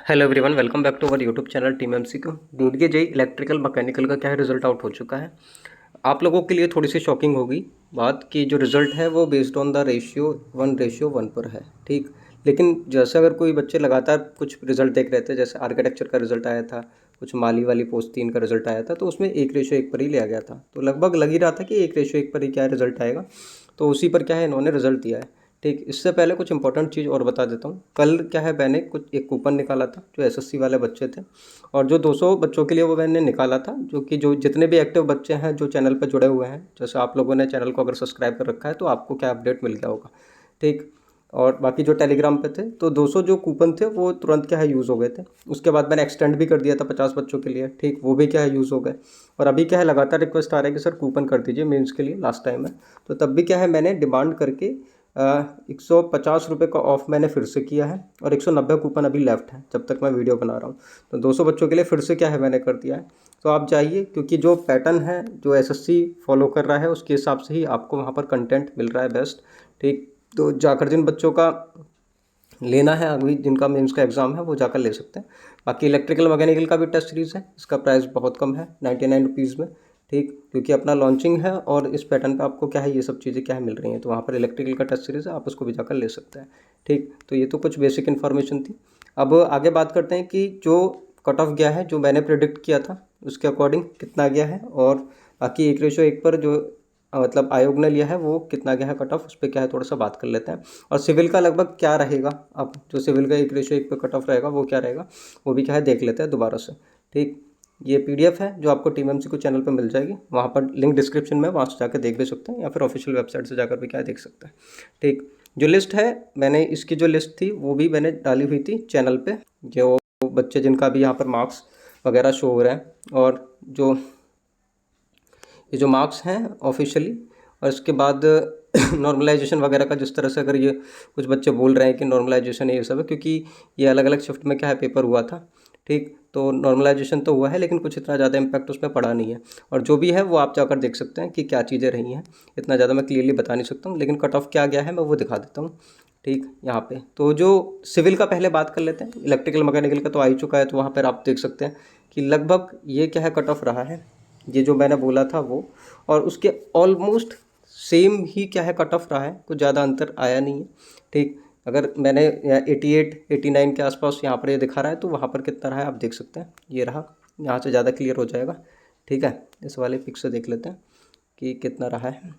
Hello everyone, welcome back to our YouTube channel team MCQ. NEET के JE electrical mechanical का क्या है, result out हो चुका है। आप लोगों के लिए थोड़ी सी शॉकिंग होगी बात कि जो रिजल्ट है वो बेस्ड ऑन द रेशियो 1:1 पर है, ठीक। लेकिन जैसे अगर कोई बच्चे लगातार कुछ रिजल्ट देख रहे थे, जैसे आर्किटेक्चर का रिजल्ट आया था, कुछ माली वाली पोस्ट 3 का रिजल्ट आया था, तो उसमें 1:1 पर ही लिया गया था। तो लगभग लग ही रहा था कि 1:1 पर ही क्या रिजल्ट आएगा, तो उसी पर क्या है इन्होंने रिजल्ट दिया है, ठीक। इससे पहले कुछ इंपॉर्टेंट चीज़ और बता देता हूँ। कल क्या है, मैंने कुछ एक कूपन निकाला था जो एसएससी वाले बच्चे थे, और जो 200 बच्चों के लिए वो मैंने निकाला था, जो जितने भी एक्टिव बच्चे हैं जो चैनल पर जुड़े हुए हैं, जैसे आप लोगों ने चैनल को अगर सब्सक्राइब कर रखा है तो आपको क्या अपडेट मिल गया होगा, ठीक। और बाकी जो टेलीग्राम पे थे, तो 200 जो कूपन थे वो तुरंत क्या है यूज़ हो गए थे। उसके बाद मैंने एक्सटेंड भी कर दिया था 50 बच्चों के लिए, ठीक। वो भी क्या है यूज़ हो गए। और अभी क्या है लगातार रिक्वेस्ट आ रहा है कि सर कूपन कर दीजिए मेंस के लिए, लास्ट टाइम है। तो तब भी क्या है मैंने डिमांड करके 150 रुपये का ऑफ़ मैंने फिर से किया है, और 190 कूपन अभी लेफ्ट है जब तक मैं वीडियो बना रहा हूँ। तो 200 बच्चों के लिए फिर से क्या है मैंने कर दिया है। तो आप जाइए, क्योंकि जो पैटर्न है जो एसएससी फॉलो कर रहा है उसके हिसाब से ही आपको वहाँ पर कंटेंट मिल रहा है बेस्ट, ठीक। तो जाकर जिन बच्चों का लेना है, अभी जिनका मेंस का एग्ज़ाम है वो जाकर ले सकते हैं। बाकी इलेक्ट्रिकल मैकेनिकल का भी टेस्ट सीरीज़ है, इसका प्राइस बहुत कम है 99 रुपीज़ में, ठीक। क्योंकि अपना लॉन्चिंग है और इस पैटर्न पे आपको क्या है ये सब चीज़ें क्या है मिल रही हैं, तो वहाँ पर इलेक्ट्रिकल का टेस्ट सीरीज़ है, आप उसको भी जाकर ले सकते हैं, ठीक। तो ये तो कुछ बेसिक इन्फॉर्मेशन थी। अब आगे बात करते हैं कि जो कट ऑफ गया है, जो मैंने प्रिडिक्ट किया था उसके अकॉर्डिंग कितना गया है, और बाकी 1:1 पर जो मतलब आयोग ने लिया है वो कितना गया है कट ऑफ, उस पर क्या है थोड़ा सा बात कर लेते हैं। और सिविल का लगभग क्या रहेगा, अब जो सिविल का 1:1 पे कट ऑफ रहेगा वो क्या रहेगा, वो भी क्या है देख लेते हैं दोबारा से, ठीक। ये पीडीएफ है जो आपको टीम एमसीक्यू चैनल पर मिल जाएगी, वहाँ पर लिंक डिस्क्रिप्शन में, वहाँ से जाकर देख भी सकते हैं, या फिर ऑफिशियल वेबसाइट से जाकर भी क्या है देख सकते हैं, ठीक। जो लिस्ट है, मैंने इसकी जो लिस्ट थी वो भी मैंने डाली हुई थी चैनल पर, जो बच्चे जिनका भी यहाँ पर मार्क्स वगैरह शो हो रहा है, और जो ये जो मार्क्स हैं ऑफिशियली, और इसके बाद नॉर्मलाइजेशन वगैरह का, जिस तरह से अगर ये कुछ बच्चे बोल रहे हैं कि नॉर्मलाइजेशन ये सब है, क्योंकि ये अलग अलग शिफ्ट में क्या है पेपर हुआ था, ठीक। तो नॉर्मलाइजेशन तो हुआ है लेकिन कुछ इतना ज़्यादा इम्पैक्ट उसमें पड़ा नहीं है, और जो भी है वो आप जाकर देख सकते हैं कि क्या चीज़ें रही हैं। इतना ज़्यादा मैं क्लियरली बता नहीं सकता हूँ, लेकिन कट ऑफ क्या गया है मैं वो दिखा देता हूँ, ठीक। यहाँ पे तो जो सिविल का पहले बात कर लेते हैं, इलेक्ट्रिकल मैकेनिकल का तो आ ही चुका है, तो वहाँ पर आप देख सकते हैं कि लगभग ये क्या है कट ऑफ रहा है, ये जो मैंने बोला था वो, और उसके ऑलमोस्ट सेम ही क्या है कट ऑफ रहा है, कुछ ज़्यादा अंतर आया नहीं है, ठीक। अगर मैंने 88-89 के आसपास यहाँ पर ये दिखा रहा है, तो वहाँ पर कितना रहा है आप देख सकते हैं, ये रहा। यहाँ से ज़्यादा क्लियर हो जाएगा, ठीक है। इस वाले पिक से देख लेते हैं कि कितना रहा है,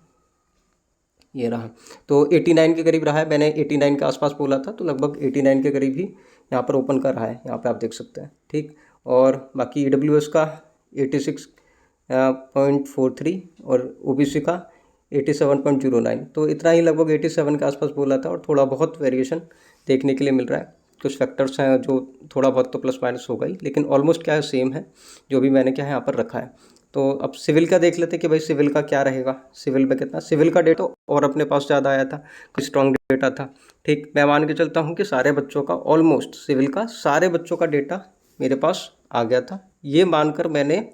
ये रहा। तो 89 के करीब रहा है, मैंने 89 के आसपास बोला था, तो लगभग 89 के करीब ही यहाँ पर ओपन कर रहा है, यहाँ पे आप देख सकते हैं, ठीक। और बाकी EWS का 86.43 और OBC का 87.09, तो इतना ही लगभग 87 के आसपास बोला था, और थोड़ा बहुत वेरिएशन देखने के लिए मिल रहा है। कुछ फैक्टर्स हैं जो थोड़ा बहुत तो प्लस माइनस होगा ही, लेकिन ऑलमोस्ट क्या है सेम है जो भी मैंने क्या है यहाँ पर रखा है। तो अब सिविल का देख लेते हैं कि भाई सिविल का क्या रहेगा, सिविल में कितना, सिविल का डेटा और अपने पास ज़्यादा आया था, कुछ स्ट्रॉन्ग डेटा था, ठीक। मैं मान के चलता हूँ कि सारे बच्चों का, ऑलमोस्ट सिविल का सारे बच्चों का डेटा मेरे पास आ गया था। ये मानकर मैंने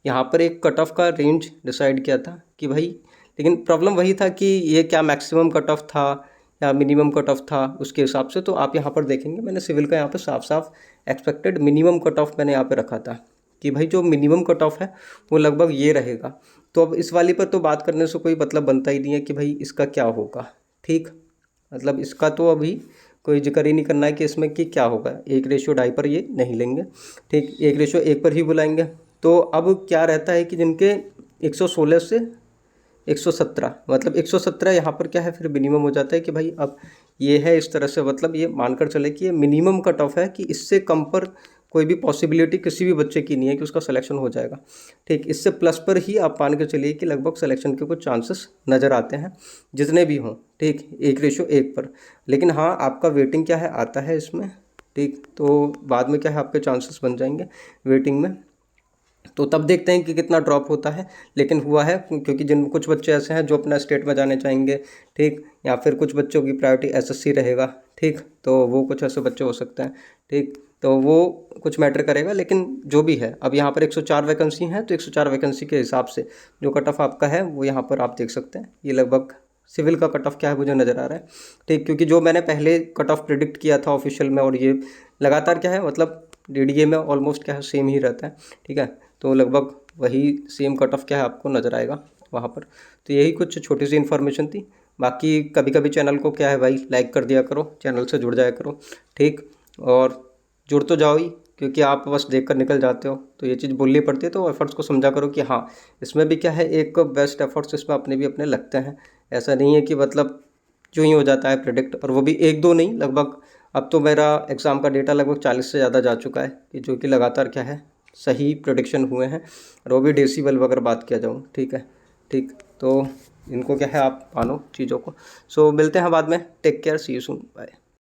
यहाँ पर एक कट ऑफ का रेंज डिसाइड किया था कि भाई, लेकिन प्रॉब्लम वही था कि ये क्या मैक्सिमम कट ऑफ था या मिनिमम कट ऑफ था, उसके हिसाब से तो आप यहाँ पर देखेंगे मैंने सिविल का यहाँ पर साफ साफ एक्सपेक्टेड मिनिमम कट ऑफ मैंने यहाँ पे रखा था कि भाई जो मिनिमम कट ऑफ है वो लगभग ये रहेगा। तो अब इस वाली पर तो बात करने से कोई मतलब बनता ही नहीं है कि भाई इसका क्या होगा, ठीक। मतलब इसका तो अभी कोई जिक्र ही नहीं करना है कि इसमें कि क्या होगा, 1:2 पर ये नहीं लेंगे, ठीक। 1:1 पर ही बुलाएंगे। तो अब क्या रहता है कि जिनके 116 से 117, मतलब 117 यहाँ पर क्या है फिर मिनिमम हो जाता है कि भाई अब ये है इस तरह से, मतलब ये मानकर चले कि ये मिनिमम कट ऑफ है, कि इससे कम पर कोई भी पॉसिबिलिटी किसी भी बच्चे की नहीं है कि उसका सिलेक्शन हो जाएगा, ठीक। इससे प्लस पर ही आप मान के चलिए कि लगभग सिलेक्शन के कुछ चांसेस नज़र आते हैं, जितने भी हों, ठीक, 1:1 पर। लेकिन हाँ, आपका वेटिंग क्या है आता है इसमें, ठीक। तो बाद में क्या है आपके चांसेस बन जाएंगे वेटिंग में, तो तब देखते हैं कि कितना ड्रॉप होता है। लेकिन हुआ है क्योंकि जिन कुछ बच्चे ऐसे हैं जो अपना स्टेट में जाने चाहेंगे, ठीक, या फिर कुछ बच्चों की प्रायोरिटी एसएससी रहेगा, ठीक। तो वो कुछ ऐसे बच्चे हो सकते हैं, ठीक। तो वो कुछ मैटर करेगा, लेकिन जो भी है अब यहाँ पर 104 वैकेंसी हैं, तो 104 वैकेंसी के हिसाब से जो कट ऑफ आपका है वो यहाँ पर आप देख सकते हैं, ये लगभग सिविल का कट ऑफ क्या है मुझे नज़र आ रहा है, ठीक, क्योंकि जो मैंने पहले कट ऑफ प्रिडिक्ट किया था ऑफिशियल में और ये लगातार क्या है मतलब डीडीए में ऑलमोस्ट क्या है सेम ही रहता है, ठीक है। तो लगभग वही सेम कट ऑफ क्या है आपको नज़र आएगा वहाँ पर। तो यही कुछ छोटी सी इन्फॉर्मेशन थी। बाकी कभी कभी चैनल को क्या है भाई लाइक कर दिया करो, चैनल से जुड़ जाया करो, ठीक। और जुड़ तो जाओ ही, क्योंकि आप बस देख कर निकल जाते हो तो ये चीज़ बोलनी पड़ती है। तो एफर्ट्स को समझा करो कि हाँ इसमें भी क्या है एक बेस्ट एफर्ट्स इसमें अपने भी अपने लगते हैं। ऐसा नहीं है कि मतलब जो ही हो जाता है प्रिडिक्ट, और वो भी एक दो नहीं, लगभग अब तो मेरा एग्ज़ाम का डेटा लगभग 40 से ज़्यादा जा चुका है कि जो कि लगातार क्या है सही प्रोडिक्शन हुए हैं, और वो भी डेसिबल वगैरह बात किया जाऊँ, ठीक है, ठीक। तो इनको क्या है आप मानो चीज़ों को। सो मिलते हैं बाद में, take care, see you soon, bye.